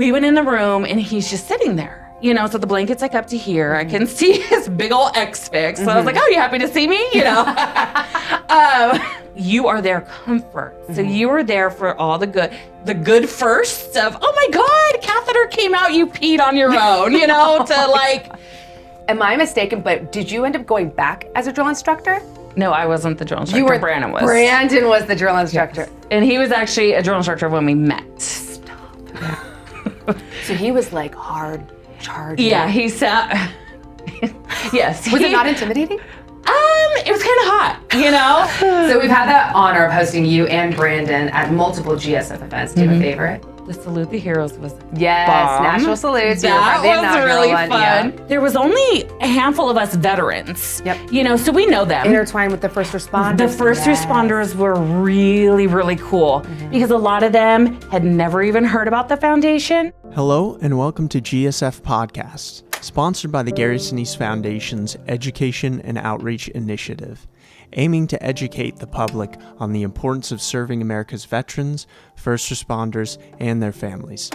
we went in the room and he's just sitting there, you know, so the blanket's like up to here. I can see his big old X-Fix. So I was like, oh, you happy to see me? You know, you are their comfort. So you were there for all the good firsts of, oh my God, catheter came out, you peed on your own, you know, to like. Am I mistaken, but did you end up going back as a drill instructor? No, I wasn't the drill instructor. Brandon was. Brandon was the drill instructor. Yes. And he was actually a drill instructor when we met. Stop. So he was like hard charging. Yeah, he sat. Yes. Was it not intimidating? It was kind of hot, you know? So we've had the honor of hosting you and Brandon at multiple GSF events. Do you have a favorite? The Salute the Heroes was Yes, bomb. National Salutes. That was really fun. Yeah. There was only a handful of us veterans. Yep. You know, so we know them. Intertwined with the first responders. The first responders were really, really cool because a lot of them had never even heard about the foundation. Hello and welcome to GSF Podcast, sponsored by the Gary Sinise Foundation's Education and Outreach Initiative, aiming to educate the public on the importance of serving America's veterans, first responders, and their families.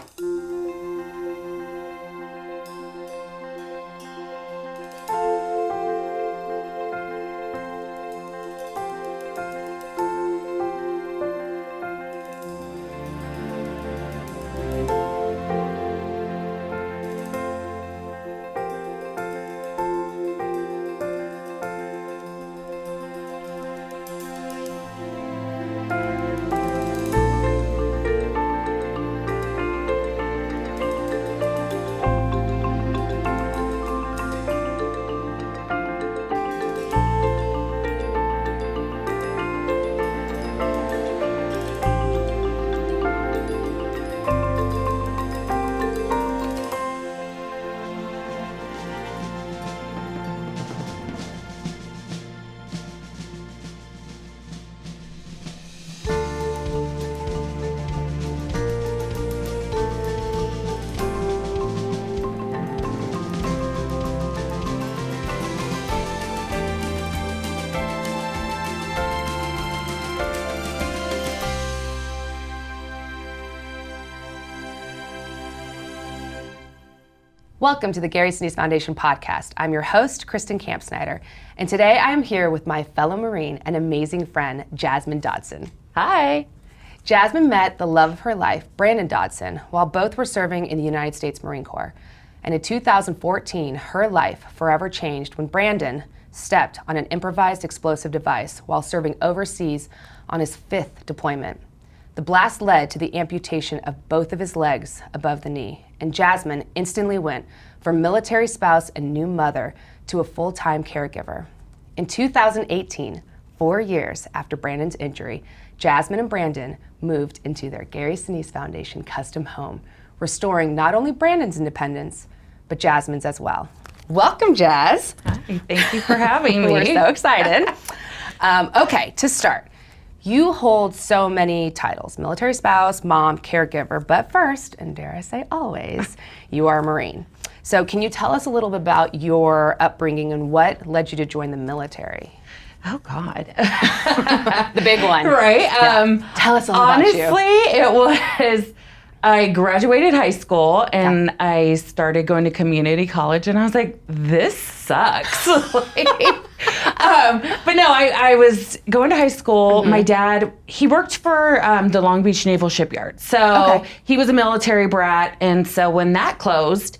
Welcome to the Gary Sinise Foundation podcast. I'm your host, Kristen Kampsnyder, and today I am here with my fellow Marine and amazing friend, Jasmine Dodson. Hi. Jasmine met the love of her life, Brandon Dodson, while both were serving in the United States Marine Corps. And in 2014, her life forever changed when Brandon stepped on an improvised explosive device while serving overseas on his 5th deployment. The blast led to the amputation of both of his legs above the knee, and Jasmine instantly went from military spouse and new mother to a full-time caregiver. In 2018, 4 years after Brandon's injury, Jasmine and Brandon moved into their Gary Sinise Foundation custom home, restoring not only Brandon's independence, but Jasmine's as well. Welcome, Jazz. Hi, thank you for having me. We're so excited. Okay, to start. You hold so many titles: military spouse, mom, caregiver, but first, and dare I say always, you are a Marine. So can you tell us a little bit about your upbringing and what led you to join the military? Oh, God. The big one. Right. Yeah. Tell us all honestly, about you. it was, I graduated high school and I started going to community college and I was like, this sucks. But no, I was going to high school. My dad, he worked for the Long Beach Naval Shipyard. So he was a military brat. And so when that closed,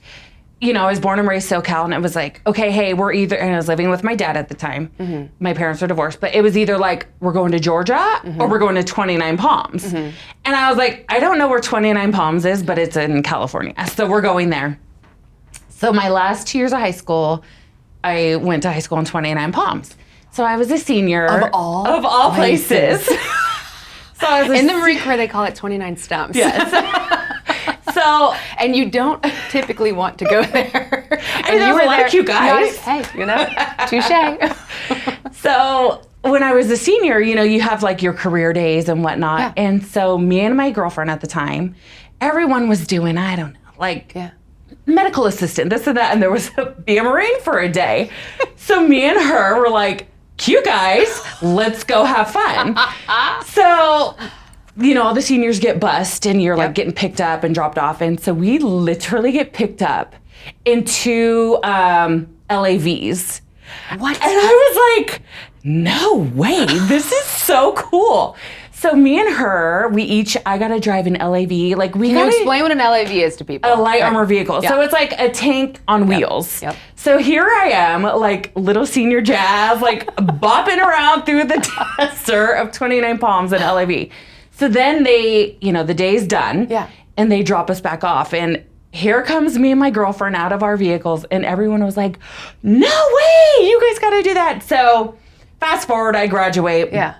you know, I was born and raised SoCal, and it was like, okay, hey, we're either, and I was living with my dad at the time. My parents are divorced, but it was either like, we're going to Georgia or we're going to 29 Palms. And I was like, I don't know where 29 Palms is, but it's in California. So we're going there. So my last 2 years of high school, I went to high school in 29 Palms. So I was a senior. Of all places. So I was in the Marine Corps, they call it 29 stumps. Yes. So, and you don't typically want to go there. And you were a lot of cute guys. Hey, you know, touche. So when I was a senior, you know, you have like your career days and whatnot. Yeah. And so me and my girlfriend at the time, everyone was doing, I don't know, like medical assistant, this and that. And there was be a Marine for a day. So me and her were like, cute guys, let's go have fun. So all the seniors get bused and you're like getting picked up and dropped off. And so we literally get picked up into LAVs. What? And I was like, no way, this is so cool. So me and her, I got to drive an LAV. Like, Can you explain what an LAV is to people? A light armor vehicle. Yeah. So it's like a tank on wheels. Yep. So here I am, like little senior Jazz, like bopping around through the desert of 29 Palms in LAV. So then they, the day's done. Yeah. And they drop us back off. And here comes me and my girlfriend out of our vehicles. And everyone was like, no way, you guys got to do that. So fast forward, I graduate. Yeah.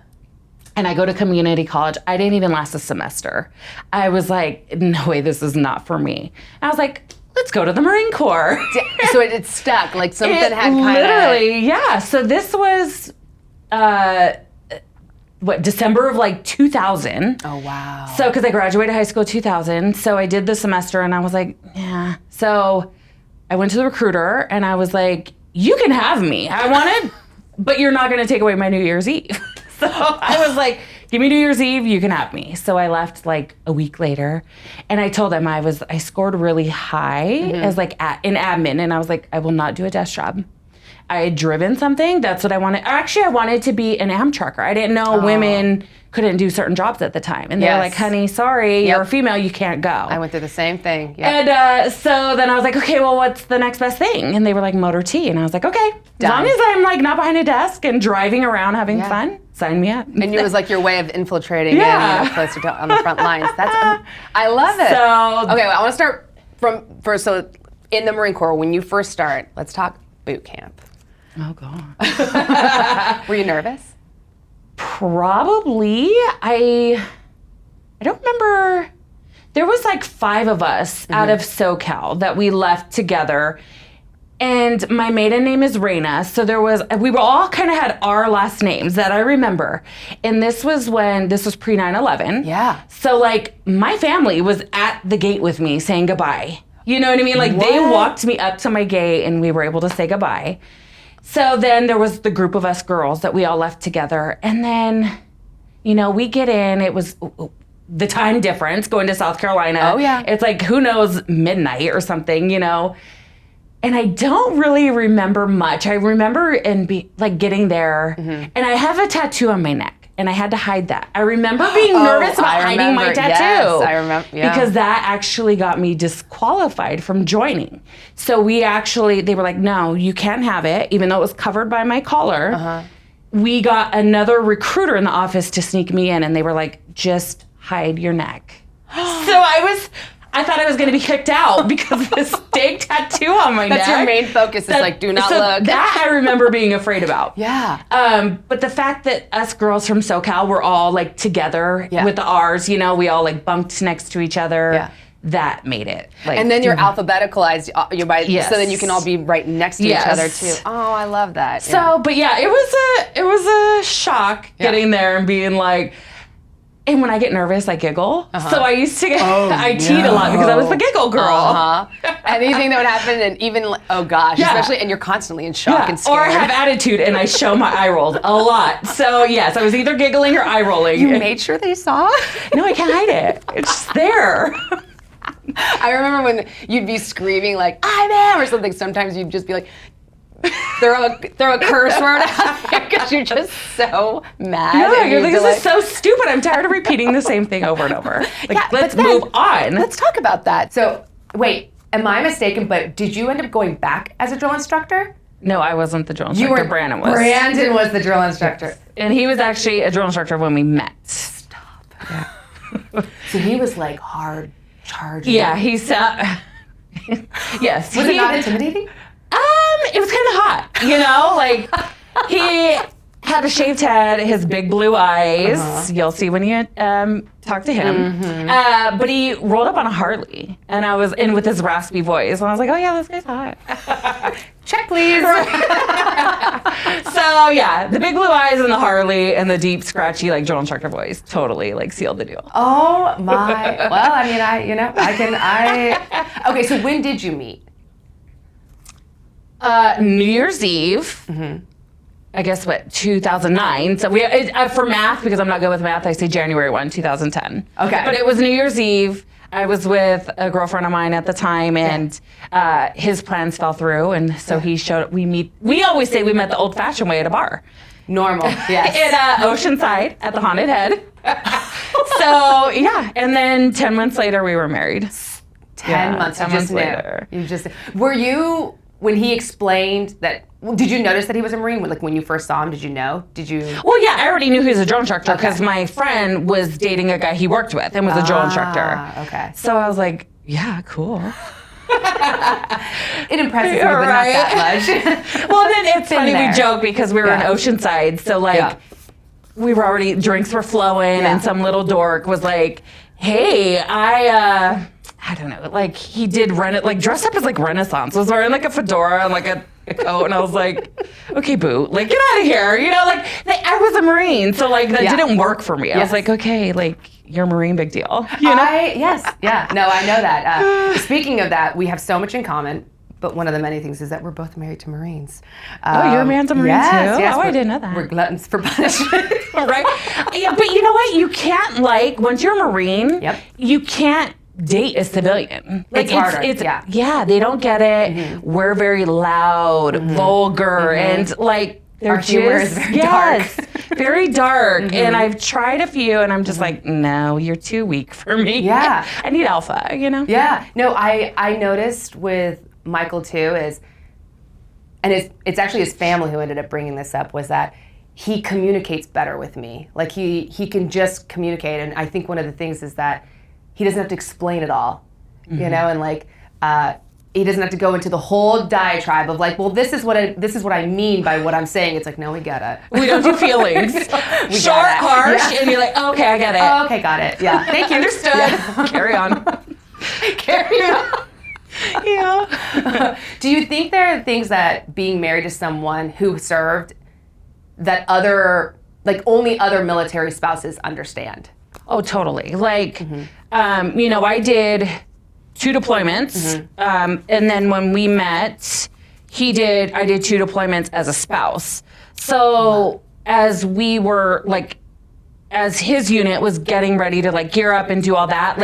And I go to community college. I didn't even last a semester. I was like, no way, this is not for me. I was like, let's go to the Marine Corps. So it stuck, like something had kind of... Literally, yeah. So this was, December of like 2000. Oh, wow. So, because I graduated high school 2000. So I did the semester and I was like, yeah. So I went to the recruiter and I was like, you can have me. I wanted, but you're not going to take away my New Year's Eve. So I was like, give me New Year's Eve, you can have me. So I left like a week later and I told them I scored really high as like in admin. And I was like, I will not do a desk job. I had driven something. That's what I wanted. Actually, I wanted to be an Amtracker. I didn't know women couldn't do certain jobs at the time. And they were like, honey, sorry, you're a female, you can't go. I went through the same thing. Yep. And so then I was like, okay, well, what's the next best thing? And they were like, motor T. And I was like, okay, as long as I'm like not behind a desk and driving around having fun, sign me up. And it was like your way of infiltrating in, closer to on the front lines. I love it. So, okay, well, I want to start from first. So in the Marine Corps, when you first start, let's talk boot camp. Oh, God. Were you nervous? Probably. I don't remember. There was like 5 of us out of SoCal that we left together. And my maiden name is Raina. So we were all kind of had our last names that I remember. And this was pre 9/11. Yeah. So like my family was at the gate with me saying goodbye. You know what I mean? Like they walked me up to my gate and we were able to say goodbye. So then there was the group of us girls that we all left together. And then, we get in. It was the time difference going to South Carolina. Oh, yeah. It's like, who knows, midnight or something, And I don't really remember much. I remember getting there. And I have a tattoo on my neck. And I had to hide that. I remember being nervous about hiding my tattoo. Yes, I remember. Yeah. Because that actually got me disqualified from joining. So they were like, no, you can't have it, even though it was covered by my collar. We got another recruiter in the office to sneak me in, and they were like, just hide your neck. So I thought I was going to be kicked out because of this big tattoo on my neck. That's your main focus is like, do not look. That I remember being afraid about. Yeah. But the fact that us girls from SoCal were all like together with the R's, we all like bunked next to each other. That made it. Like, and then you're alphabeticalized, so then you can all be right next to each other too. Oh, I love that. So, but yeah, it was a shock getting there and being like. And when I get nervous, I giggle. So I used to teed a lot because I was the giggle girl. Anything that would happen, and even especially, and you're constantly in shock and scared. Or I have attitude, and I show my eye rolls a lot. So yes, I was either giggling or eye rolling. You made sure they saw? No, I can't hide it. It's just there. I remember when you'd be screaming like "I'm am" or something. Sometimes you'd just be like. Throw a curse word out there because you're just so mad. No, you're like, this is so stupid. I'm tired of repeating the same thing over and over. Like, let's move on. Let's talk about that. So, wait, am I mistaken? But did you end up going back as a drill instructor? No, I wasn't the drill instructor. Brandon was. Brandon was the drill instructor. And he was actually a drill instructor when we met. Stop. Yeah. So he was like hard charging. Yeah, he's. Yes. Was it not intimidating? It was kind of hot, like he had a shaved head, his big blue eyes. You'll see when you talk to him. But he rolled up on a Harley, and I was in with his raspy voice, and I was like, oh yeah, this guy's hot. Check, please. So yeah, the big blue eyes and the Harley and the deep, scratchy, like drill instructor voice totally like sealed the deal. Oh my. Well, I mean, okay, so when did you meet? New Year's Eve. I guess 2009. So for math, because I'm not good with math, I say January 1, 2010. Okay. But it was New Year's Eve. I was with a girlfriend of mine at the time, and his plans fell through, and so he showed up. We always say we met the old-fashioned way at a bar. Normal, yes. At Oceanside at the Haunted Head. So, yeah. And then 10 months later, we were married. 10 months. 10 months later. Were you, when he explained that, did you notice that he was a Marine? Like when you first saw him, did you know? Well, yeah, I already knew he was a drill instructor because my friend was dating a guy he worked with and was a drill instructor. Okay. So I was like, yeah, cool. It impresses me, but not that much. Well, then it's funny, we joke because we were in Oceanside, so we were already, drinks were flowing, and some little dork was like, hey, I don't know, like he did dress up as like Renaissance, was wearing like a fedora and like a coat, and I was like, okay, boo, like get out of here, you know, like I was a Marine, so like that didn't work for me. I was like, okay, like you're a Marine, big deal. You know? No, I know that. Speaking of that, we have so much in common. But one of the many things is that we're both married to Marines. Your man's a Marine too? Yes, I didn't know that. We're gluttons for punishment. Right? Yeah, but you know what? You can't, once you're a Marine, you can't date a civilian. Like, it's harder. They don't get it. Mm-hmm. We're very loud, vulgar, and our humor is very dark. Very dark. And I've tried a few, and I'm just like, no, you're too weak for me. Yeah. I need alpha, you know? Yeah. No, I noticed with Michael too it's actually his family who ended up bringing this up, was that he communicates better with me. Like he can just communicate, and I think one of the things is that he doesn't have to explain it all, you know, and he doesn't have to go into the whole diatribe of like, well, this is what I mean by what I'm saying. It's like, no, we get it. We don't do feelings. Short, harsh, and you're like, oh, okay, I get it. Oh, okay, got it. Yeah, thank you. Understood. Yeah. Carry on. Carry on. Yeah. Do you think there are things that being married to someone who served that only other military spouses understand? Oh, totally. I did 2 deployments, and then when we met, I did 2 deployments as a spouse. So as we were as his unit was getting ready to gear up and do all that,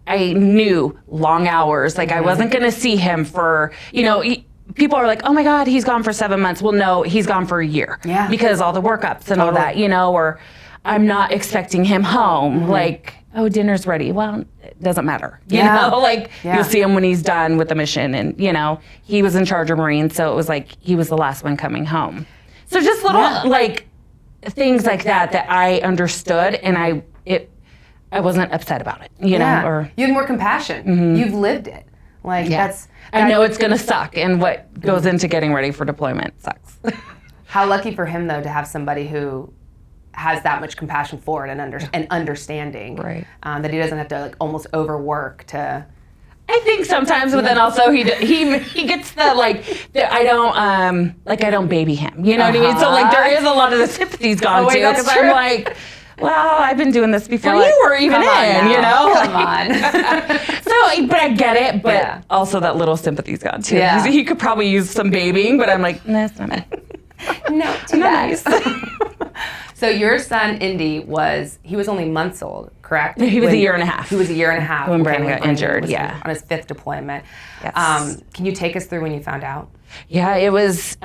I knew long hours. I wasn't going to see him for, people are like, oh my God, he's gone for 7 months. Well, no, he's gone for a year. Yeah. Because all the workups and all that, or I'm not expecting him home. Oh, dinner's ready. Well, it doesn't matter. You know, you'll see him when he's done with the mission. And, he was in charge of Marines. So it was he was the last one coming home. So just little things like that I understood, and I wasn't upset about it, you know, or you had more compassion. You've lived it. I know it's gonna suck, and what goes into getting ready for deployment sucks. How lucky for him though to have somebody who has that much compassion for it and understanding, right? That he doesn't have to almost overwork to. I think sometimes, but then also he gets the I don't baby him, you know what I mean? So there is a lot of the sympathy's gone too, because I'm like, well, I've been doing this before you were even in, you know? Come on. So, but I get it, but also that little sympathy's gone too. Yeah. He could probably use some babying, but I'm like, nah, it's not me. No, too nice. So your son, Indy, was only months old, correct? He was a year and a half. He was a year and a half. When Brandon got injured, on his 5th deployment. Yes. Can you take us through when you found out? Yeah, it was,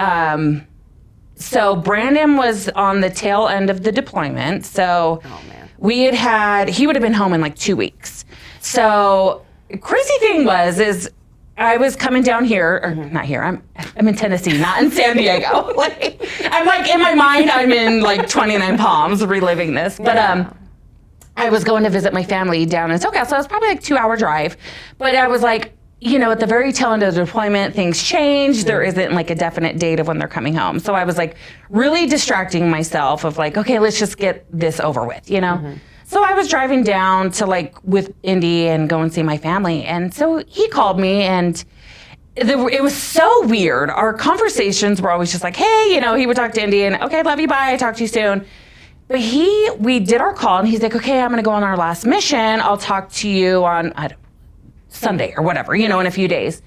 so Brandon was on the tail end of the deployment. So he would have been home in 2 weeks. So crazy thing is I was coming down here, or not here, I'm in Tennessee, not in San Diego. I'm in my mind, I'm in 29 Palms reliving this. But I was going to visit my family down in SoCal, so it was probably 2-hour drive. But I was at the very tail end of the deployment, things change. There isn't a definite date of when they're coming home. So I was really distracting myself of okay, let's just get this over with, you know? Mm-hmm. So I was driving down to with Indy and go and see my family. And so he called me, and it was so weird. Our conversations were always just hey, he would talk to Indy and okay, love you, bye, talk to you soon. But we did our call, and he's like, okay, I'm gonna go on our last mission. I'll talk to you on, Sunday or whatever, in a few days.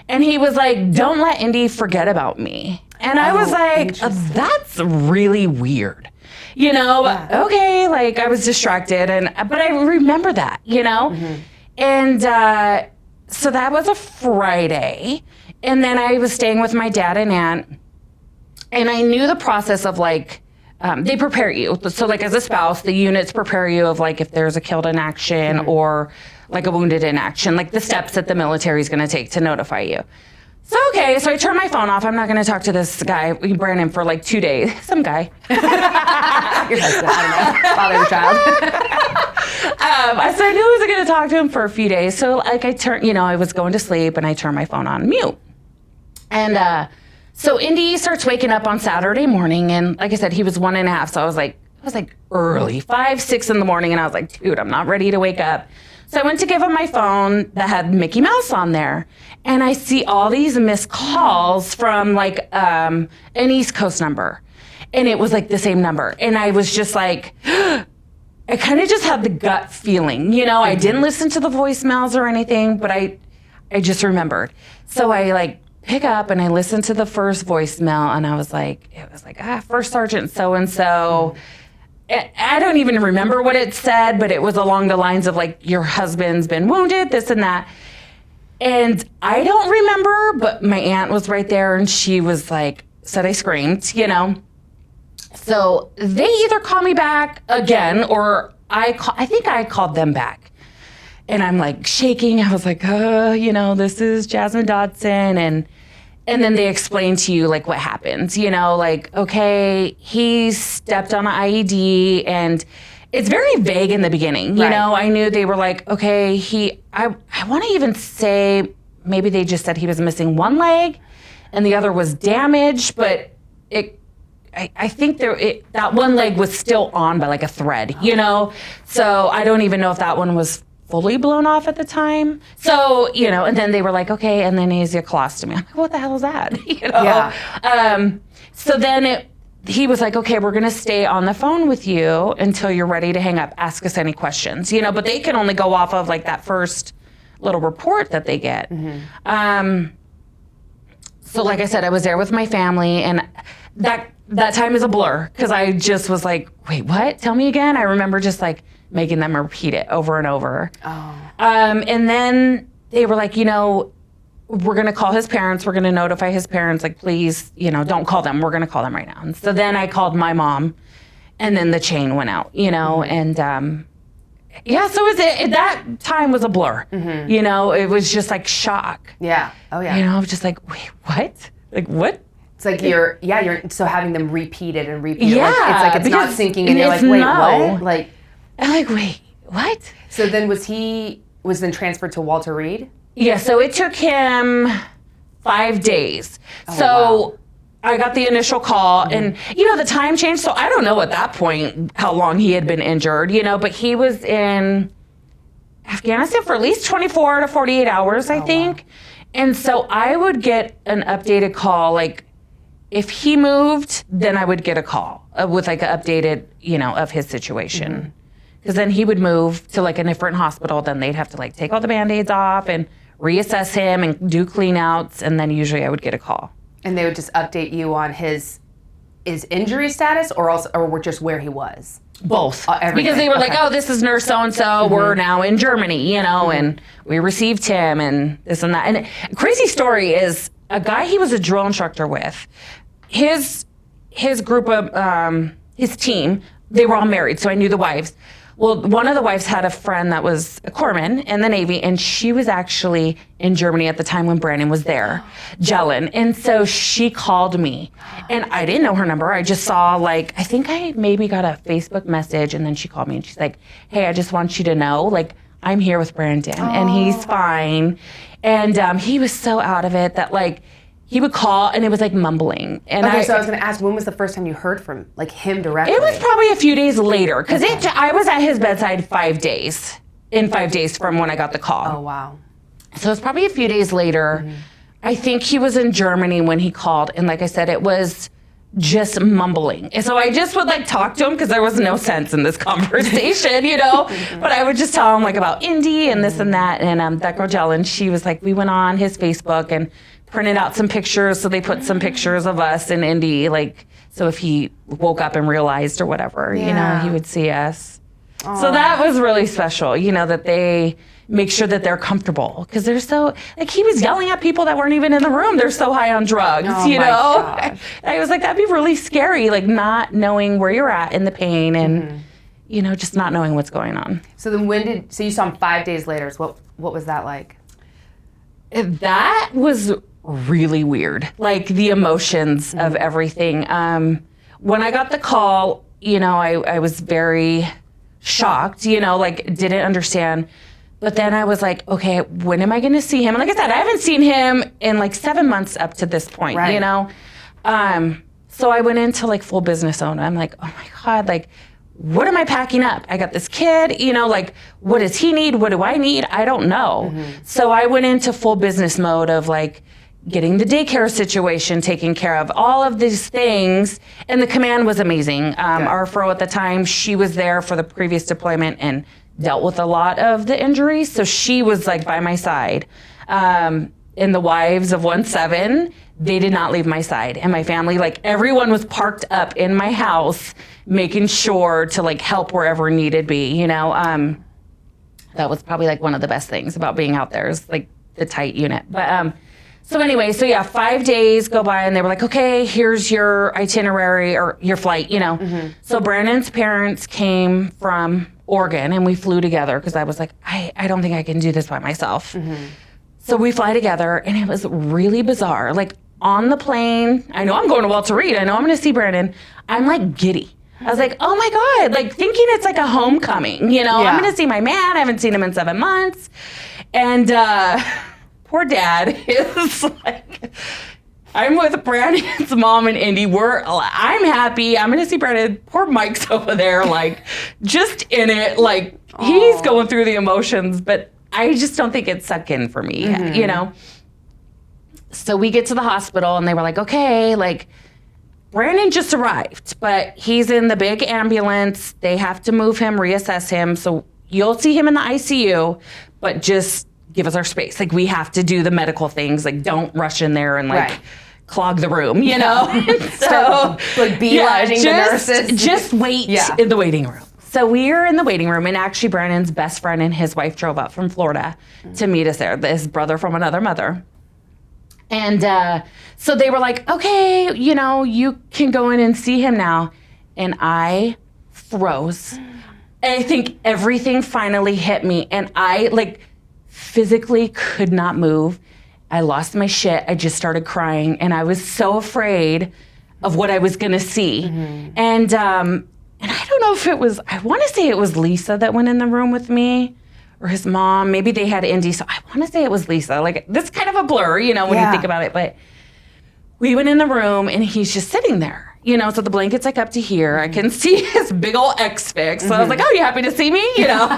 And he was like, don't let Indy forget about me. And I was like, that's really weird. You know, okay, like I was distracted, but I remember that, you know? And so that was a Friday. And then I was staying with my dad and aunt, and I knew the process of like, they prepare you. So like as a spouse, the units prepare you of like if there's a killed in action or like a wounded in action, like the steps that the military is going to take to notify you. So, okay, so I turned my phone off. I'm not going to talk to this guy, Brandon, for like 2 days. Some guy. Your husband, I don't know, father of a child. So I knew I wasn't going to talk to him for a few days. So like I was going to sleep and I turned my phone on mute. And so Indy starts waking up on Saturday morning. And like I said, he was 1.5. So I was like early, 5, 6 in the morning. And I was like, dude, I'm not ready to wake up. So I went to give him my phone that had Mickey Mouse on there. And I see all these missed calls from like an East Coast number. And it was like the same number. And I was just like, I kind of just had the gut feeling. You know, I didn't listen to the voicemails or anything, but I just remembered. So I like pick up and I listened to the first voicemail and it was like, First Sergeant so-and-so. I don't even remember what it said, but it was along the lines of like, your husband's been wounded, this and that. And I don't remember, but my aunt was right there and she was like, said I screamed, you know. So they either call me back again or I think I called them back. And I'm like shaking. I was like, this is Jasmine Dodson. And then they explain to you like what happens, you know, like, okay, he stepped on an IED and it's very vague in the beginning. You know, I knew they were like, okay, I want to even say maybe they just said he was missing one leg and the other was damaged, but I think that one leg was still on by like a thread, you know? So I don't even know if that one was fully blown off at the time. So, you know, and then they were like, okay, and then anesophilostomy. I'm like, what the hell is that? You know? Yeah. So then he was like, okay, we're going to stay on the phone with you until you're ready to hang up. Ask us any questions, you know, but they can only go off of like that first little report that they get. So like I said, I was there with my family and that time is a blur because I just was like, wait, what? Tell me again. I remember just like making them repeat it over and over. And then they were like, you know, we're going to call his parents. We're going to notify his parents. Like, please, you know, don't call them. We're going to call them right now. And so then I called my mom and then the chain went out, you know, and so that time was a blur. You know, it was just like shock. Yeah. Oh yeah. You know, I was just like, wait, what? Like, what? It's like you're so having them repeat it and repeat it. Yeah. Like, it's not sinking and you're like, wait, what? Like, I'm like, wait, what? So then was then transferred to Walter Reed? Yeah, so it took him 5 days. Wow. I got the initial call and, you know, the time changed. So I don't know at that point how long he had been injured, you know, but he was in Afghanistan for at least 24 to 48 hours, I think. Wow. And so I would get an updated call, like if he moved, then I would get a call with like an updated, you know, of his situation. Because then he would move to like a different hospital. Then they'd have to like take all the Band-Aids off and reassess him and do clean outs. And then usually I would get a call. And they would just update you on his injury status or just where he was? Both. Because they were like, oh, this is nurse so-and-so. We're now in Germany, you know, and we received him and this and that. And crazy story is a guy he was a drill instructor with, his group of, his team, they were all married. So I knew the wives. Well, one of the wives had a friend that was a corpsman in the Navy, and she was actually in Germany at the time when Brandon was there, gelling. And so she called me, and I didn't know her number. I just saw, like, I think I maybe got a Facebook message, and then she called me, and she's like, hey, I just want you to know, like, I'm here with Brandon, and he's fine. And he was so out of it that, like, he would call and it was like mumbling. And so I was going to ask, when was the first time you heard from him directly? It was probably a few days later because I was at his bedside 5 days. In 5 days from when I got the call. Oh wow! So it was probably a few days later. I think he was in Germany when he called, and like I said, it was just mumbling. And so I just would like talk to him because there was no sense in this conversation, you know? But I would just tell him like about Indy and this and that. And that girl Jellen, she was like, we went on his Facebook and printed out some pictures. So they put some pictures of us and Indy, like, so if he woke up and realized or whatever, you know, he would see us. Aww. So that was really special, you know, that they make sure that they're comfortable because they're so, like, he was yelling at people that weren't even in the room. They're so high on drugs, you know? I was like, that'd be really scary, like not knowing where you're at in the pain and, you know, just not knowing what's going on. So then so you saw him 5 days later. So what was that like? That was really weird. Like the emotions of everything. When I got the call, you know, I was very shocked, you know, like didn't understand. But then I was like, okay, when am I going to see him? And like I said, I haven't seen him in like 7 months up to this point, you know? So I went into like full business owner. I'm like, oh my God, like, what am I packing up? I got this kid, you know, like, what does he need? What do I need? I don't know. So I went into full business mode of like getting the daycare situation taken care of, all of these things. And the command was amazing. Our referral at the time, she was there for the previous deployment and dealt with a lot of the injuries. So she was like by my side. In the wives of 1-7, they did not leave my side. And my family, like everyone was parked up in my house, making sure to like help wherever needed be, you know? That was probably like one of the best things about being out there is like the tight unit. But so anyway, so yeah, 5 days go by and they were like, okay, here's your itinerary or your flight, you know? So Brandon's parents came from Oregon and we flew together because I was like, I don't think I can do this by myself. So we fly together and it was really bizarre. Like on the plane, I know I'm going to Walter Reed. I know I'm going to see Brandon. I'm like giddy. I was like, oh my God, like thinking it's like a homecoming, you know? I'm going to see my man. I haven't seen him in 7 months. And poor dad is like, I'm with Brandon's mom and Indy. I'm happy. I'm going to see Brandon. Poor Mike's over there, like just in it. Like he's going through the emotions, but I just don't think it's sunk in for me, you know? So we get to the hospital and they were like, okay, like Brandon just arrived, but he's in the big ambulance. They have to move him, reassess him. So you'll see him in the ICU, but just give us our space. Like we have to do the medical things. Like don't rush in there and like clog the room, you know? So like beelining the nurses. Just wait in the waiting room. So we are in the waiting room, and actually Brandon's best friend and his wife drove up from Florida to meet us there, his brother from another mother. And so they were like, okay, you know, you can go in and see him now. And I froze. And I think everything finally hit me, and I like physically could not move. I lost my shit. I just started crying, and I was so afraid of what I was gonna see. And I don't know if it was, I want to say it was Lisa that went in the room with me or his mom. Maybe they had Indy. So I want to say it was Lisa. Like, this is kind of a blur, you know, when you think about it. But we went in the room and he's just sitting there, you know, so the blanket's like up to here. I can see his big old X-Fix. So I was like, oh, you happy to see me? You know?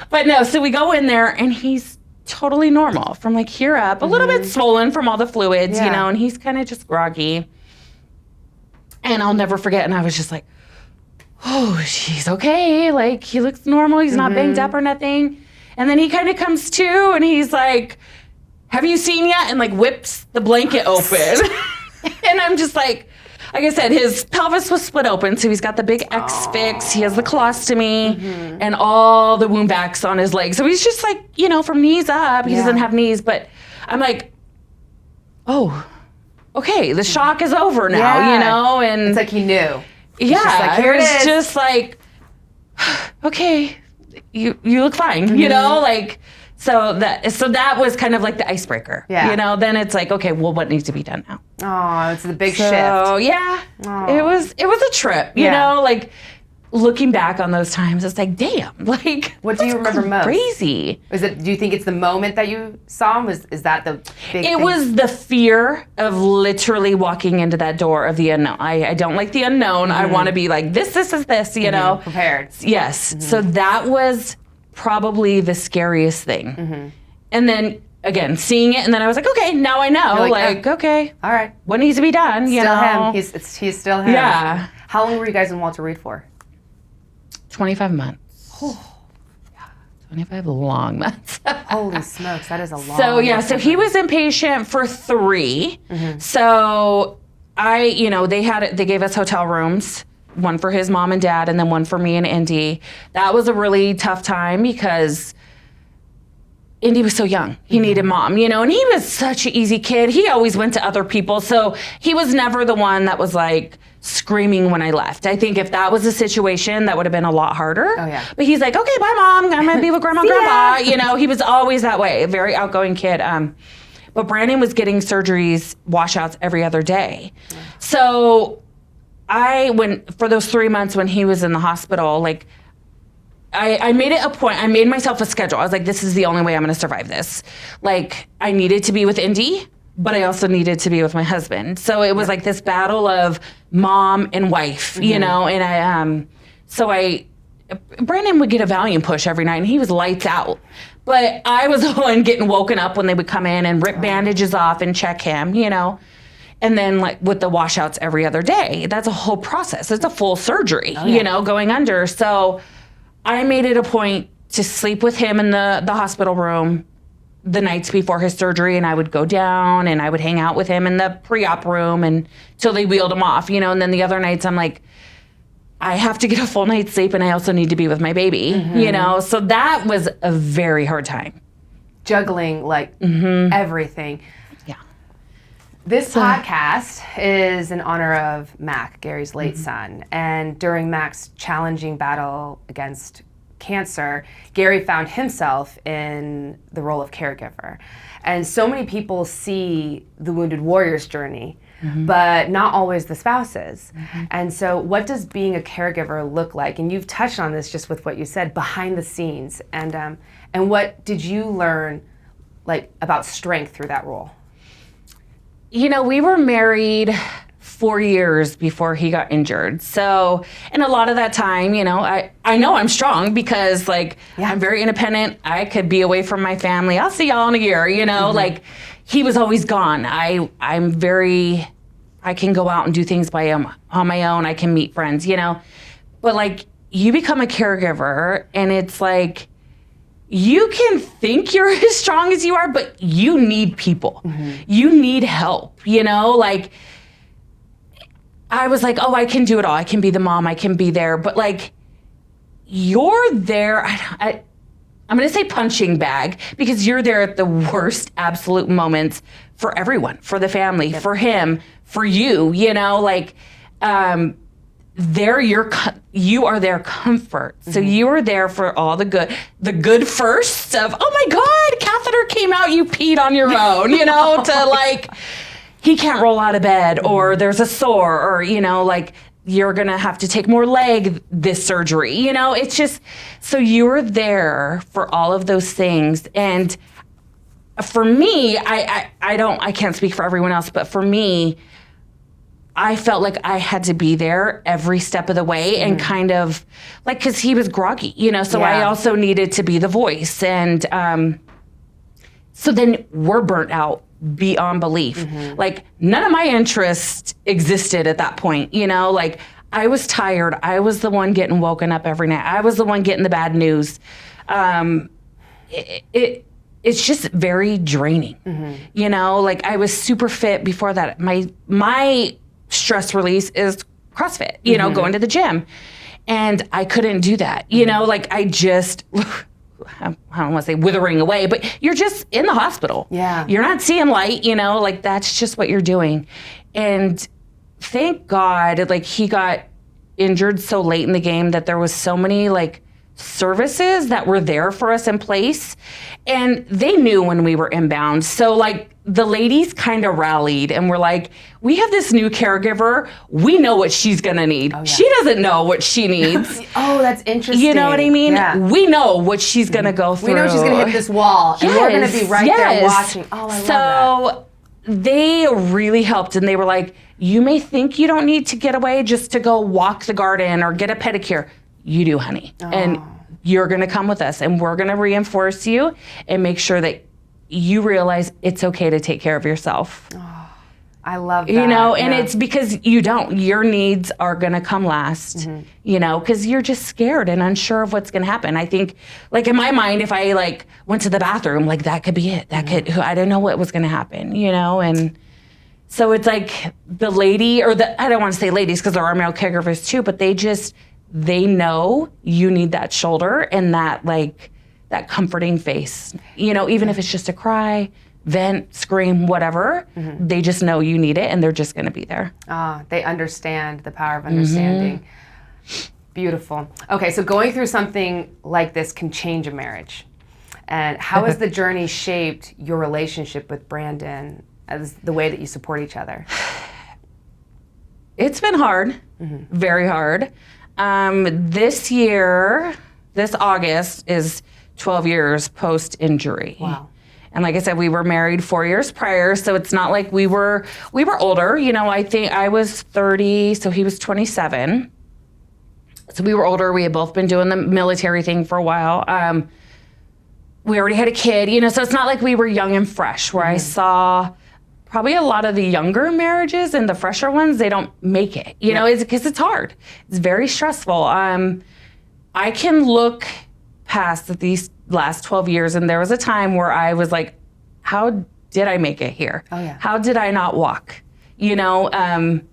But no, so we go in there and he's totally normal from like here up, a little bit swollen from all the fluids, you know, and he's kind of just groggy. And I'll never forget. And I was just like, oh, he's okay. Like, he looks normal. He's not banged up or nothing. And then he kind of comes to and he's like, have you seen yet? And like whips the blanket open. And I'm just like I said, his pelvis was split open. So he's got the big X-Fix. He has the colostomy and all the wound vacs on his legs. So he's just like, you know, from knees up. He doesn't have knees. But I'm like, oh, okay, the shock is over now, you know? And it's like he knew. Yeah, just like, here it is. Just like, okay, you look fine, you know? Like, so that was kind of like the icebreaker, you know? Then it's like, okay, well, what needs to be done now? Oh, it's the big shift. So yeah, it was a trip, you know? Like, looking back on those times, it's like, damn, like, what do you remember most? Crazy. Do you think it's the moment that you saw him? Is that the big thing? It was the fear of literally walking into that door of the unknown. I don't like the unknown. I want to be like, this is this, you know? Prepared. Yes. So that was probably the scariest thing. And then again, seeing it, and then I was like, okay, now I know. Okay, all right, what needs to be done? Still him. He's still him. Yeah. How long were you guys in Walter Reed for? 25 months. 25 long months. Holy smokes, that is a long. So he was inpatient for 3. So they gave us hotel rooms, one for his mom and dad, and then one for me and Indy. That was a really tough time because Indy was so young. He needed mom, and he was such an easy kid. He always went to other people. So he was never the one that was like screaming when I left. I think if that was a situation, that would have been a lot harder. Oh, yeah. But he's like, okay, bye, Mom. I'm going to be with Grandma and Grandpa. He was always that way, a very outgoing kid. But Brandon was getting surgeries, washouts every other day. So for those 3 months when he was in the hospital, like, I made it a point. I made myself a schedule. I was like, this is the only way I'm going to survive this. Like, I needed to be with Indy, but I also needed to be with my husband. So it was like this battle of mom and wife, and Brandon would get a Valium push every night, and he was lights out. But I was the one getting woken up when they would come in and rip bandages off and check him, And then like with the washouts every other day, that's a whole process. It's a full surgery, going under. So I made it a point to sleep with him in the hospital room the nights before his surgery, and I would go down and I would hang out with him in the pre-op room until they wheeled him off, and then the other nights I'm like, I have to get a full night's sleep and I also need to be with my baby, So that was a very hard time. Juggling like everything. Yeah. This podcast is in honor of Mac, Gary's late son. And during Mac's challenging battle against cancer, Gary found himself in the role of caregiver. And so many people see the wounded warrior's journey, but not always the spouse's. And so what does being a caregiver look like? And you've touched on this just with what you said, behind the scenes. And what did you learn like about strength through that role? We were married 4 years before he got injured. So, and a lot of that time, I know I'm strong because I'm very independent. I could be away from my family. I'll see y'all in a year, like he was always gone. I can go out and do things on my own. I can meet friends, but like you become a caregiver and it's like, you can think you're as strong as you are, but you need people. You need help, like I was like, oh, I can do it all. I can be the mom. I can be there. But like, you're there. I'm going to say punching bag because you're there at the worst absolute moments for everyone, for the family, for him, for you, you are their comfort. So you are there for all the good first of, oh my God, catheter came out, you peed on your own, to like, he can't roll out of bed or there's a sore or, you're going to have to take more leg this surgery. It's just, so you're there for all of those things. And for me, I can't speak for everyone else, but for me, I felt like I had to be there every step of the way and kind of like, cause he was groggy, so I also needed to be the voice. And, so then we're burnt out beyond belief. Like none of my interest existed at that point, like I was tired. I was the one getting woken up every night. I was the one getting the bad news. It's just very draining, like I was super fit before that. My stress release is CrossFit, going to the gym, and I couldn't do that, like I just, I don't want to say withering away, but you're just in the hospital. Yeah. You're not seeing light, like that's just what you're doing. And thank God, like he got injured so late in the game that there was so many like services that were there for us in place. And they knew when we were inbound. So like the ladies kind of rallied and were like, we have this new caregiver. We know what she's going to need. Oh, yeah. She doesn't know what she needs. Oh, that's interesting. You know what I mean? Yeah. We know what she's going to go through. We know she's going to hit this wall. And we're going to be right there watching. Oh, I love that. So they really helped. And they were like, you may think you don't need to get away just to go walk the garden or get a pedicure. You do, honey. Oh. And you're going to come with us and we're going to reinforce you and make sure that you realize it's okay to take care of yourself. I love that. You know, and it's because you don't. Your needs are going to come last, you know, because you're just scared and unsure of what's going to happen. I think, like, in my mind, if I, like, went to the bathroom, like, that could be it. That could, I don't know what was going to happen, you know? And so it's like the lady, or I don't want to say ladies because there are male caregivers too, but they know you need that shoulder and that, like, that comforting face, you know, even if it's just a cry, vent, scream, whatever, they just know you need it and they're just going to be there. They understand the power of understanding. Beautiful. Okay, so going through something like this can change a marriage. And how has the journey shaped your relationship with Brandon as the way that you support each other? It's been hard, very hard. This August is 12 years post-injury. Wow. And like I said, we were married 4 years prior, so it's not like we were older. You know, I think I was 30, so he was 27. So we were older. We had both been doing the military thing for a while. We already had a kid, you know, so it's not like we were young and fresh, where I saw probably a lot of the younger marriages and the fresher ones, they don't make it, you know, because it's hard. It's very stressful. I can look past these last 12 years, and there was a time where I was like, how did I make it here? Oh, yeah. How did I not walk? You know, and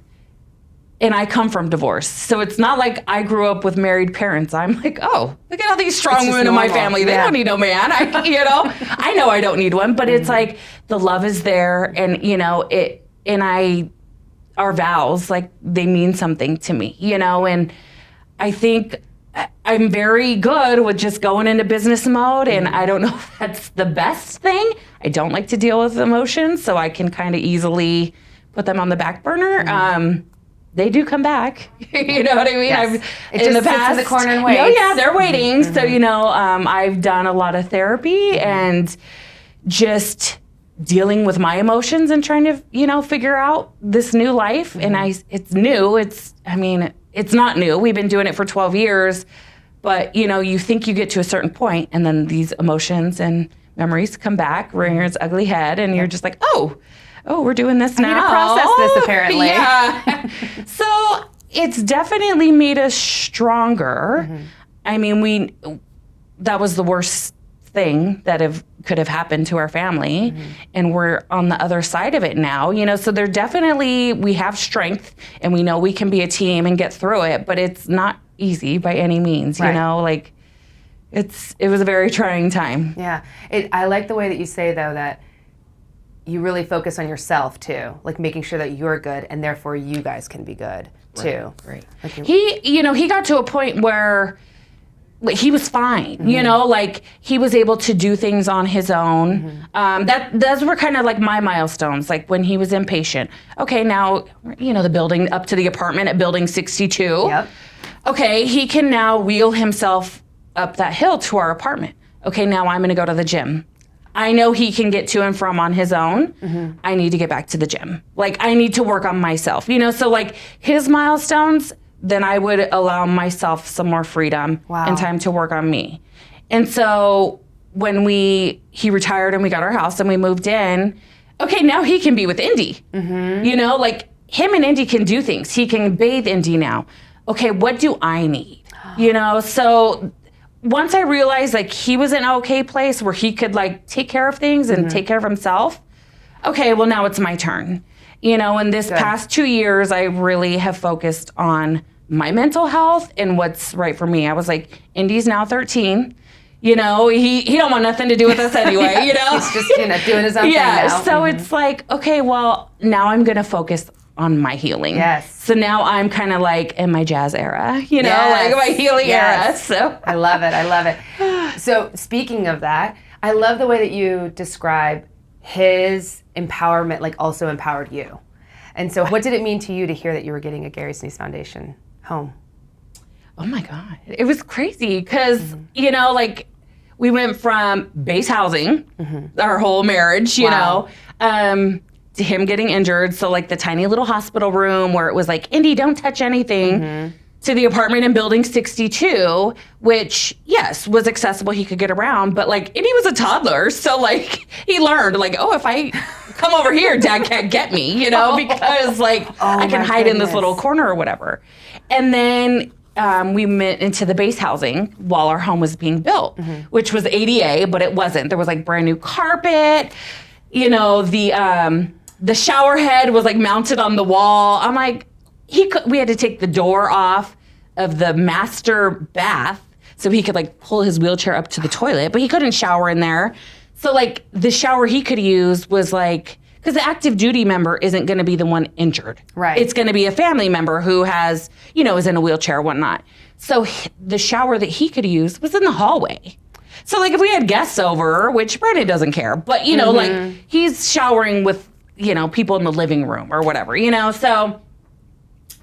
I come from divorce. So it's not like I grew up with married parents. I'm like, oh, look at all these strong women in my family. They don't need no man. I know I don't need one, but it's like the love is there, and, you know, our vows, like, they mean something to me, you know, and I think I'm very good with just going into business mode, and I don't know if that's the best thing. I don't like to deal with emotions, so I can kind of easily put them on the back burner. They do come back. You know what I mean? Yes. It just sits in the corner and waits. Oh, yeah, they're waiting. So, you know, I've done a lot of therapy and just dealing with my emotions and trying to, you know, figure out this new life. And it's new. It's not new. We've been doing it for 12 years. But, you know, you think you get to a certain point, and then these emotions and memories come back, rearing its ugly head, and you're just like, oh, we're doing this now. I need to process this, apparently. Yeah. So it's definitely made us stronger. I mean, that was the worst thing that could have happened to our family, and we're on the other side of it now, you know, so we have strength, and we know we can be a team and get through it, but it's not easy by any means, you know, like it was a very trying time. Yeah. I like the way that you say, though, that you really focus on yourself too, like making sure that you're good, and therefore you guys can be good too. Right. Like he got to a point where he was fine, you know, like he was able to do things on his own. Those were kind of like my milestones, like when he was inpatient. Okay, now, you know, the building up to the apartment at building 62. Yep. Okay, he can now wheel himself up that hill to our apartment. Okay, now I'm going to go to the gym. I know he can get to and from on his own. I need to get back to the gym. Like, I need to work on myself, you know? So, like, his milestones, then I would allow myself some more freedom and time to work on me. And so when he retired and we got our house and we moved in, okay, now he can be with Indy. You know, like, him and Indy can do things. He can bathe Indy now. Okay, what do I need? You know, so once I realized, like, he was in an okay place where he could, like, take care of things and take care of himself, okay, well, now it's my turn. You know, in this past 2 years, I really have focused on my mental health and what's right for me. I was like, Indy's now 13. You know, he don't want nothing to do with us anyway, you know? He's just, you know, doing his own thing now. So it's like, okay, well, now I'm going to focus on my healing. Yes. So now I'm kind of like in my jazz era, you know, like my healing era. So I love it. I love it. So speaking of that, I love the way that you describe his empowerment, like, also empowered you. And so what did it mean to you to hear that you were getting a Gary Sinise Foundation home? Oh my God. It was crazy because, you know, like, we went from base housing, our whole marriage, you know, to him getting injured. So, like, the tiny little hospital room where it was like, Indy, don't touch anything, to the apartment in building 62, which, yes, was accessible. He could get around, but like, and he was a toddler. So like, he learned like, oh, if I come over here, Dad can't get me, you know, because like I can hide in this little corner or whatever. And then we went into the base housing while our home was being built, which was ADA, but it wasn't. There was like brand new carpet, you know, the shower head was like mounted on the wall. I'm like, we had to take the door off of the master bath so he could like pull his wheelchair up to the toilet, but he couldn't shower in there. So like the shower he could use was like, because the active duty member isn't going to be the one injured. Right. It's going to be a family member who has, you know, is in a wheelchair or whatnot. So the shower that he could use was in the hallway. So like if we had guests over, which Brandon doesn't care, but you know, like he's showering with, you know, people in the living room or whatever, you know? So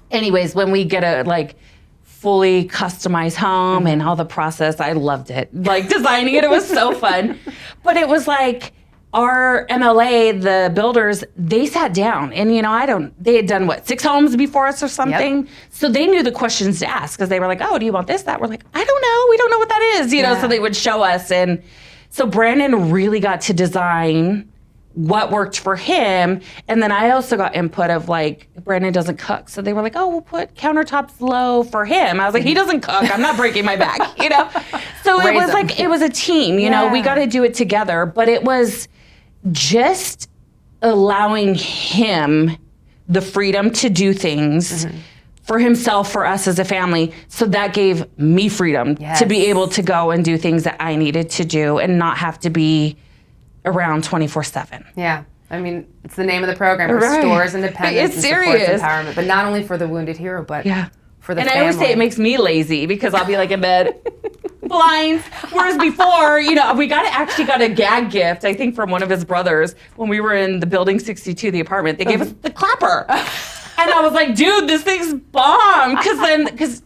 anyways, when we get a like fully customized home and all the process, I loved it. Like designing it, it was so fun. But it was like our MLA, the builders, they sat down and, you know, they had done what, 6 homes before us or something. Yep. So they knew the questions to ask because they were like, oh, do you want this, that? We're like, I don't know. We don't know what that is, you know? So they would show us. And so Brandon really got to design what worked for him. And then I also got input of like, Brandon doesn't cook. So they were like, oh, we'll put countertops low for him. I was like, he doesn't cook. I'm not breaking my back, you know? So it was like, it was a team, you know, we got to do it together. But it was just allowing him the freedom to do things for himself, for us as a family. So that gave me freedom to be able to go and do things that I needed to do and not have to be around 24/7. Yeah. I mean, it's the name of the program. It restores independence and supports empowerment. But not only for the wounded hero, but for the family. And I always say it makes me lazy because I'll be like in bed, blinds. Whereas before, you know, we actually got a gag gift, I think from one of his brothers when we were in the building 62, the apartment. They gave us the clapper. And I was like, dude, this thing's bomb. Because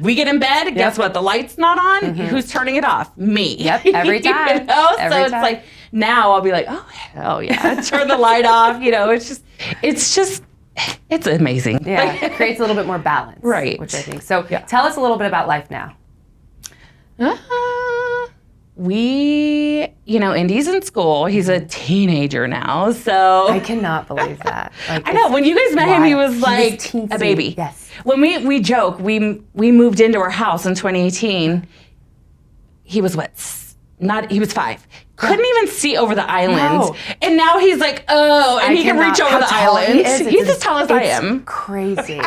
we get in bed, guess what? The light's not on. Who's turning it off? Me. Yep, every time. You know? So it's like, now I'll be like, oh, hell yeah. Turn the light off. You know, it's amazing. Yeah, it creates a little bit more balance. Right. Which I think. So tell us a little bit about life now. You know, Indy's in school. He's a teenager now, so. I cannot believe that. Like, I know, when you guys met him, he was like a baby. Yes. When we joke, we moved into our house in 2018. He was he was 5. Couldn't even see over the island. No. And now he's like, oh, and he can reach over the island. He's as tall as I am. Crazy.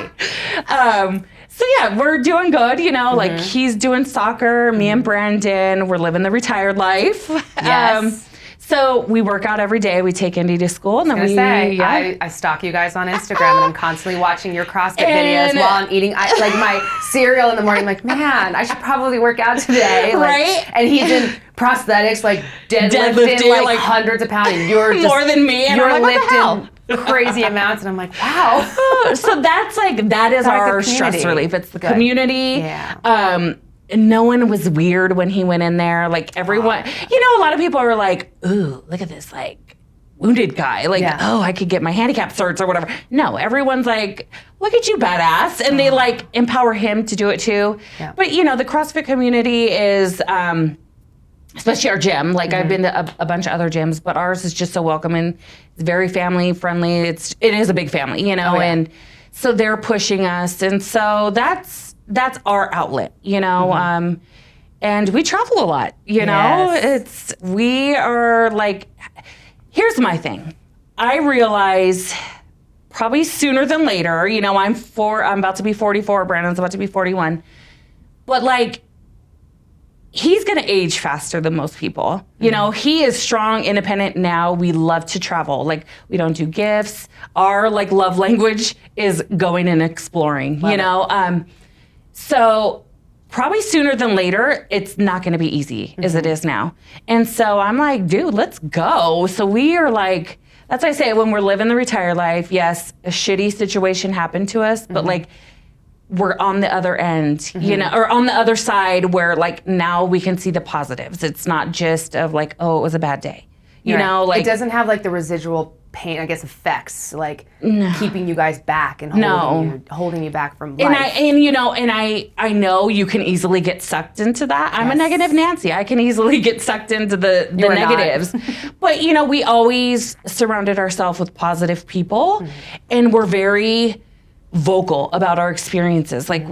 So yeah, we're doing good, you know, like he's doing soccer, me and Brandon, we're living the retired life. Yes. So we work out every day. We take Indy to school, and then I stalk you guys on Instagram, and I'm constantly watching your CrossFit videos while I'm eating like my cereal in the morning. I'm like, man, I should probably work out today. Like, right? And he's in prosthetics, like deadlifting like hundreds of pounds. And you're just more than me, and you're I'm like, lifting crazy amounts, and I'm like, wow. So that is our stress relief. It's the community. Yeah. No one was weird when he went in there. Like everyone, you know, a lot of people are like, ooh, look at this like wounded guy. Like, oh, I could get my handicap certs or whatever. No, everyone's like, look at you, badass. And they like empower him to do it too. Yeah. But you know, the CrossFit community is, especially our gym. Like I've been to a bunch of other gyms, but ours is just so welcoming. It's very family friendly. It is a big family, you know, and so they're pushing us. And so that's our outlet, you know, and we travel a lot, you know, we are like, here's my thing. I realize probably sooner than later, you know, I'm about to be 44, Brandon's about to be 41, but like, he's going to age faster than most people. You know, he is strong, independent now. We love to travel. Like, we don't do gifts. Our like love language is going and exploring, you know? So probably sooner than later, it's not going to be easy as it is now. And so I'm like, dude, let's go. So we are like, that's why I say when we're living the retired life, yes, a shitty situation happened to us, but like we're on the other end, you know, or on the other side where like now we can see the positives. It's not just of like, oh, it was a bad day. You know, like it doesn't have like the residual pain, I guess, effects, like keeping you guys back and holding you back from life. I know you can easily get sucked into that. I'm a negative Nancy. I can easily get sucked into the negatives. But, we always surrounded ourselves with positive people, and we're very vocal about our experiences. Like,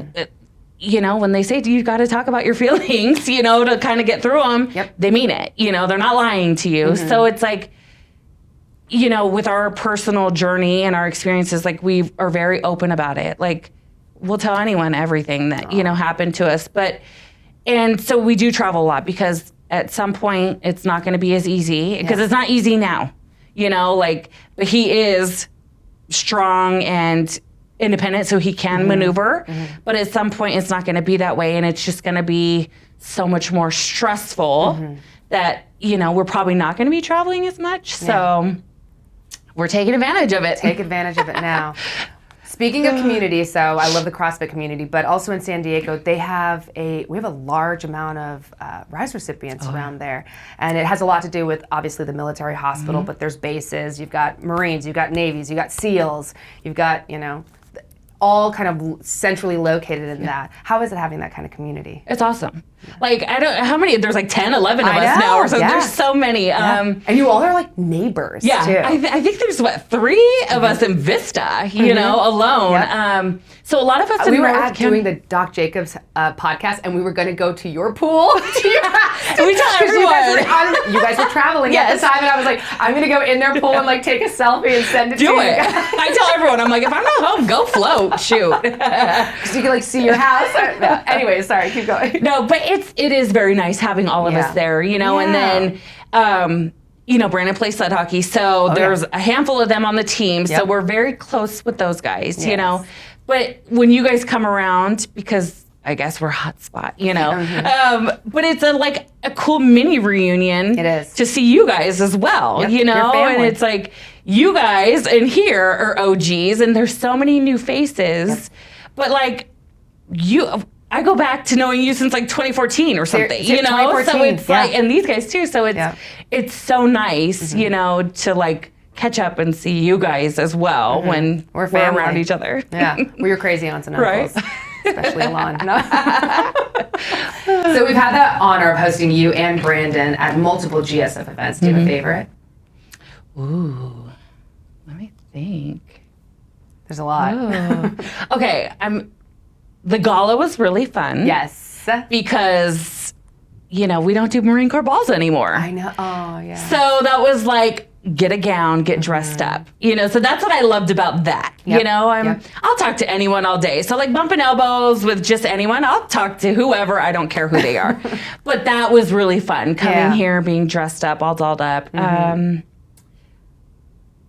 when they say you got to talk about your feelings, to kind of get through them, they mean it. They're not lying to you. So it's like, with our personal journey and our experiences, like, we are very open about it. Like, we'll tell anyone everything that, happened to us. And so we do travel a lot, because at some point it's not going to be as easy, because it's not easy now, but he is strong and independent, so he can maneuver. But at some point it's not going to be that way. And it's just going to be so much more stressful that, we're probably not going to be traveling as much. So we're taking advantage of it. Take advantage of it now. Speaking of community, so I love the CrossFit community, but also in San Diego, we have a large amount of RISE recipients around there. And it has a lot to do with, obviously, the military hospital, but there's bases. You've got Marines, you've got Navies, you've got SEALs, you've got, all kind of centrally located in that. How is it having that kind of community? It's awesome. Like, I don't, how many, there's like 10, 11 of us now or so. There's so many. And you all are like neighbors, too. I think there's 3 of us in Vista, alone. So a lot of us in we were North doing the Doc Jacobs podcast, and we were going to go to your pool. So we tell everyone. You guys were traveling at the time, and I was like, I'm going to go in their pool and like take a selfie and send it to you. Do it. I tell everyone, I'm like, if I'm not home, go float. Shoot. Because you can like see your house. Anyway, sorry, keep going. No, but it is very nice having all of us there, and then Brandon plays sled hockey, so there's a handful of them on the team, so we're very close with those guys, But when you guys come around, because I guess we're a hot spot, but it's a cool mini reunion. It is. To see you guys as well, and it's like, you guys in here are OGs, and there's so many new faces, but like, I go back to knowing you since like 2014 or something, So it's like, and these guys too, so it's so nice, to like catch up and see you guys as well when we're around each other. We're your crazy aunts and uncles. Right? Especially Alon. So we've had the honor of hosting you and Brandon at multiple GSF events. Do you have a favorite? Ooh, let me think. There's a lot. Okay, the gala was really fun. Yes. Because, we don't do Marine Corps balls anymore. I know. Oh, yeah. So that was like, get a gown, get dressed up. So that's what I loved about that. I'll talk to anyone all day. So like bumping elbows with just anyone, I'll talk to whoever, I don't care who they are. But that was really fun, coming here, being dressed up, all dolled up.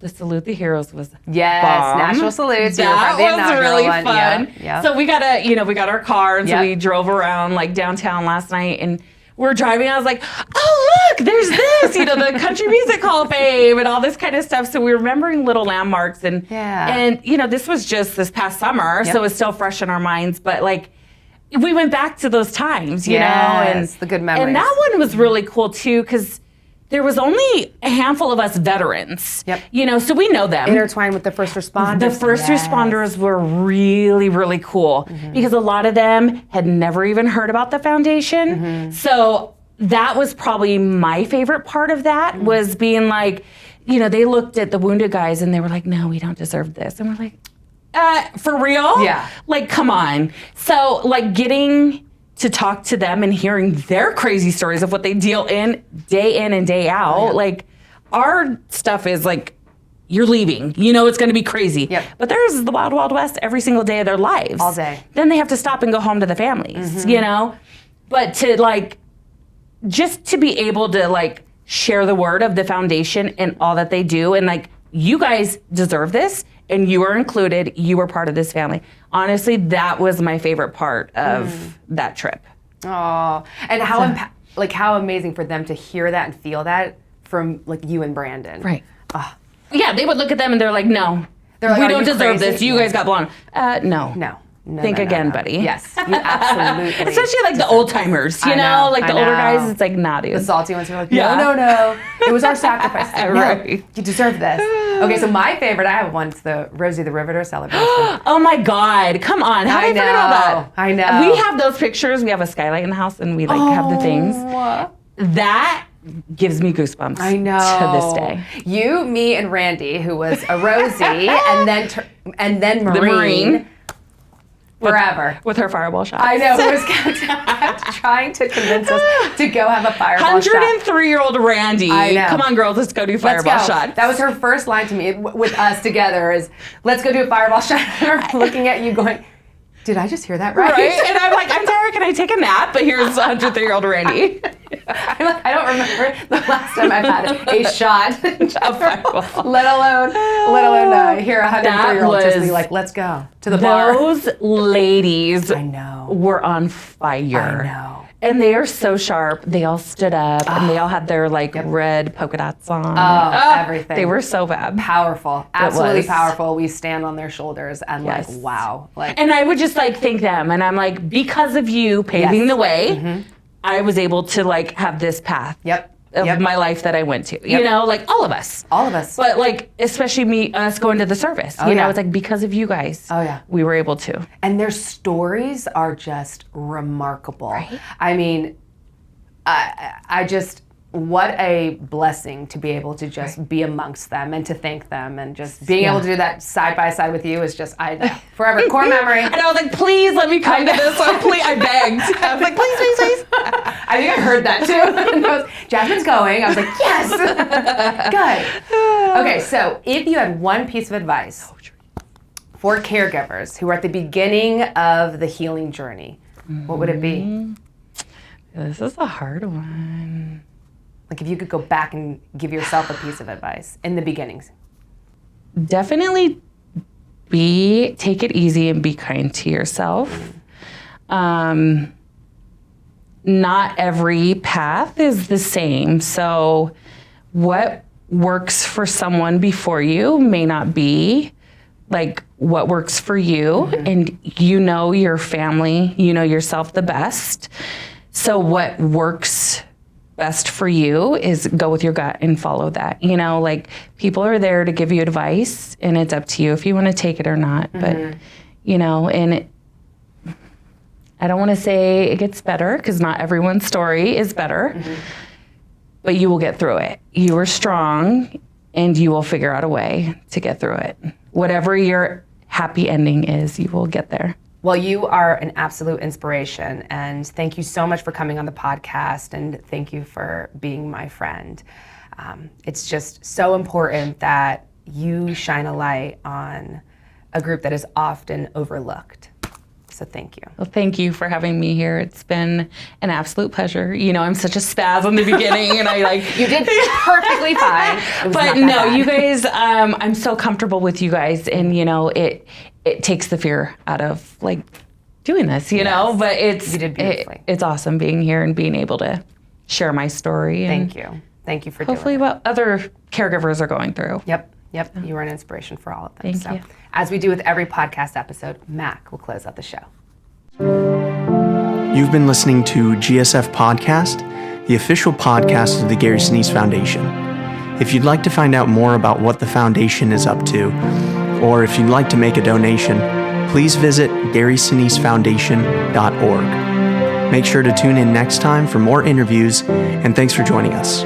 The Salute the Heroes was bomb. National salutes. That was really fun. Yeah. So we got our car, and so we drove around like downtown last night, and we're driving. I was like, oh look, there's this, the Country Music Hall of Fame and all this kind of stuff. So we're remembering little landmarks, and this was just this past summer, so it's still fresh in our minds. But like, we went back to those times, and the good memories. And that one was really cool too, because there was only a handful of us veterans, so we know them. Intertwined with the first responders. The first responders were really, really cool, because a lot of them had never even heard about the foundation. So that was probably my favorite part of that, was being like, they looked at the wounded guys and they were like, no, we don't deserve this. And we're like, for real? Yeah. Like, come on. So like, getting to talk to them and hearing their crazy stories of what they deal in and day out. Like, our stuff is like, you're leaving, it's going to be crazy. But there's the wild, wild west every single day of their lives. All day. Then they have to stop and go home to the families, But to like, just to be able to like share the word of the foundation and all that they do, and like, you guys deserve this, and you are included, you are part of this family. Honestly, that was my favorite part of that trip. Oh, and how amazing for them to hear that and feel that from like you and Brandon. Right. Yeah, they would look at them and they're like, no, we don't deserve this. You guys got blown. No. Think again, buddy. Yes, you absolutely. Especially like the old timers, like the older guys. It's like, nah, dude. The salty ones are like, no. It was our sacrifice. Right. You deserve this. Okay, so my favorite, I have one. It's the Rosie the Riveter celebration. Oh my God. Come on. How did I forget all that? I know. We have those pictures. We have a skylight in the house and we have the things. That gives me goosebumps. I know. To this day. You, me, and Randy, who was a Rosie, and then Marine. The Marine. Forever. With her fireball shots. I know. Who was kept trying to convince us to go have a fireball shot. 103-year-old Randy. I know. Come on, girls, let's go do fireball shots. That was her first line to me with us together is, let's go do a fireball shot. I'm looking at you going, did I just hear that right? Right? And I'm like, I'm tired. Can I take a nap? But here's 103-year-old Randy. I'm like, I don't remember the last time I've had a shot. let alone hear a 103-year-old just be like, let's go to the bar. Those ladies I know. were on fire. I know. And they are so sharp. They all stood up and they all had their red polka dots on. Everything. They were so bad. Powerful. Absolutely powerful. We stand on their shoulders and like, wow. And I would just thank them. And I'm like, because of you paving the way, I was able to have this path. Of my life that I went to, you know, all of us. All of us. But especially us going to the service, you know, it's because of you guys. Oh yeah. We were able to. And their stories are just remarkable. Right? I mean, I just, what a blessing to be able to just be amongst them and to thank them and just being able to do that side by side with you is just, forever core memory. And I was like, please let me come to this one. Please, I begged. I was like, please. I think I heard that too. Jasmine's going. I was like, yes. Good. Okay, so if you had one piece of advice for caregivers who are at the beginning of the healing journey, what would it be? This is a hard one. Like if you could go back and give yourself a piece of advice in the beginnings. Definitely take it easy and be kind to yourself. Not every path is the same. So what works for someone before you may not be what works for you. And you know your family, you know yourself the best. So what works best for you is go with your gut and follow that. You know, people are there to give you advice and it's up to you if you want to take it or not. But, you know, and I don't want to say it gets better because not everyone's story is better, but you will get through it. You are strong and you will figure out a way to get through it. Whatever your happy ending is, you will get there. Well, you are an absolute inspiration, and thank you so much for coming on the podcast, and thank you for being my friend. It's just so important that you shine a light on a group that is often overlooked. So thank you. Well, thank you for having me here. It's been an absolute pleasure. You know, I'm such a spaz in the beginning, and You did perfectly fine. But no, you guys, I'm so comfortable with you guys, and you know, it takes the fear out of doing this, you know. But you did beautifully. It's awesome being here and being able to share my story. And Thank you for hopefully doing it. what other caregivers are going through. Yep. You are an inspiration for all of them. Thank you. As we do with every podcast episode, Mac will close out the show. You've been listening to GSF Podcast, the official podcast of the Gary Sinise Foundation. If you'd like to find out more about what the foundation is up to, or if you'd like to make a donation, please visit GarySiniseFoundation.org. Make sure to tune in next time for more interviews, and thanks for joining us.